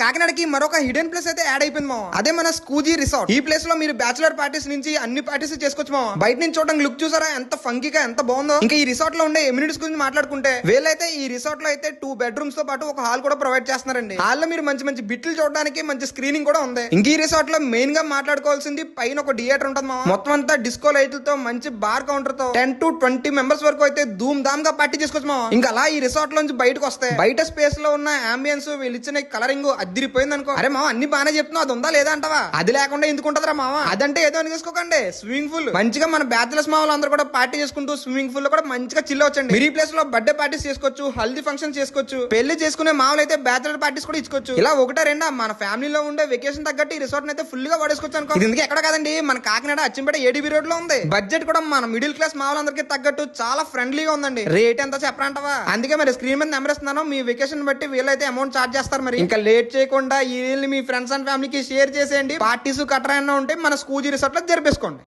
కాకినాడకి మరొక hidden place అయితే add అయిపోయింది మామ. అదే మన స్కూజీ రిసార్ట్. ఈ ప్లేస్ లో మీరు బ్యాచులర్ పార్టీస్ నుంచి అన్ని పార్టీస్ చేసుకోవచ్చు మామ. బయట నుంచి చూడడానికి లుక్ చూసారా ఎంత ఫంకీగా ఎంత బాగుందో. ఇంకా ఈ రిసార్ట్ లో ఉండే ఎమ్యూనిటీస్ గురించి మాట్లాడుకుంటే వీళ్ళైతే ఈ రిసార్ట్ లో అయితే 2 బెడ్రూమ్స్ తో పాటు ఒక హాల్ కూడా ప్రొవైడ్ చేస్తున్నారండి. హాల్ లో మీరు మంచి మంచి బిట్లు చూడడానికి మంచి స్క్రీనింగ్ కూడా ఉంది. ఇంక ఈ రిసార్ట్ లో మెయిన్ గా మాట్లాడుకోవాల్సింది పైన ఒక థియేటర్ ఉంటుంది మామ. మొత్తం అంతా డిస్కో లైట్లతో మంచి బార్ కౌంటర్ తో 10 to 20 మెంబర్స్ వరకు అయితే ధూమ్ ధామ్ గా పార్టీ చేసుకోవచ్చు మామ. ఇంకా అలా ఈ రిసార్ట్ లోంచి బయటకు వస్తే బయట స్పేస్ లో ఉన్న అంబియన్స్ వీళ్ళు ఇచ్చిన కలరింగ్ అదిరిపోయింది అనుకో. అరే మామ అన్ని బాగానే చెప్తున్నావు, అది ఉందా లేదా అంటావా? అది లేకుండా ఎందుకు ఉంటదిరా మామ? అదంటే ఏదో అని తీసుకోకండి, స్విమ్మింగ్ పూల్. మంచిగా మన బ్యాచులర్స్ మామూలు అందరూ కూడా పార్టీ చేసుకుంటూ స్విమ్మింగ్ పూల్ లో కూడా మంచిగా చిల్ వచ్చండి. మీరు ఈ ప్లేస్ లో బర్త్డే పార్టీస్ చేసుకోవచ్చు, హల్దీ ఫంక్షన్ చేసుకోవచ్చు, పెళ్లి చేసుకునే మామూలు అయితే బ్యాచులర్ పార్టీస్ కూడా ఇచ్చుకోవచ్చు. ఇలా ఒకటా రెండా మన ఫ్యామిలీలో ఉండే వెకేషన్ తగ్గట్టు ఈ రిసార్ట్ అయితే ఫుల్ గా వాడేసుకోవచ్చు అనుకో. ఇది ఎక్కడ కాదండి, మన కాకినాడ అచ్చంపేట ఏడీబీ రోడ్ లో ఉంది. బడ్జెట్ కూడా మన మిడిల్ క్లాస్ మామూలందరికీ తగ్గట్టు చాలా ఫ్రెండ్లీగా ఉందండి. రేట్ ఎంత చెప్పరంటావా? అందుకే మరి స్క్రీన్ మీద నెంబర్ ఇస్తున్నాను, మీ వెకేషన్ బట్టి వీళ్ళైతే అమౌంట్ చార్జ్ చేస్తారు. మరి ఇంకా లేట్ చేయకుండా ఈ రీల్ మీ ఫ్రెండ్స్ అండ్ ఫ్యామిలీకి షేర్ చేసేయండి. పార్టీస్ కట్టరా ఉంటే మన స్కూజీ రిసార్ట్ లో జరిపేసుకోండి.